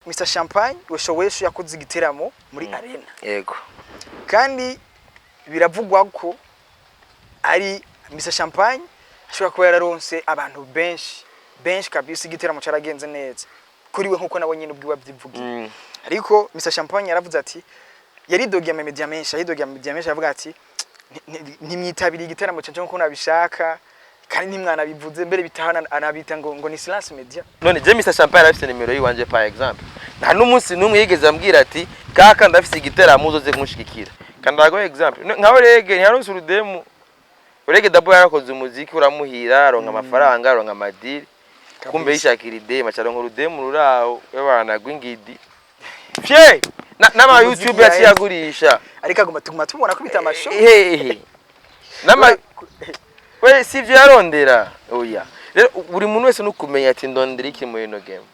Mr Champagne wesho yakoze igiteramo muri arena. Yego. Kandi biravugwa ko ari Mr Champagne ashobora kuba yararonse abantu benshi kabisa igiteramo caragenze neza. Kuri we nkuko nabo nyine ubwiwa byivugiye. Ariko Mr Champagne yaravuze ati yaridogiye mu media menshi avuga ati ntimyitabiriye igiteramo canje nkuko nabishaka kandi nimwana bivuze mbere bitahana anabita ngo ni silence media. None je Mr Champagne arafite nimero yiwanje par exemple. Nta numunsi numwe yigeze ambwira ati kaka ndafite igiteramo uzoze kunshikikira. Kandago example. Nkaho rege ntiyaronse urudemu. Urege dabo yarakoze umuziki uramuhira aronka amafaranga aronka amadiri. Kumbe yishakira ide macaronka urudemu ruraho y'abana gwingidi. Fye nama YouTube yaciyagurisha. Ariko aguma tubona ko bitamasho. Nama we sivyo yarondera. Oya. Rero buri muntu wese nukumenya ati ndondera iki muri no game.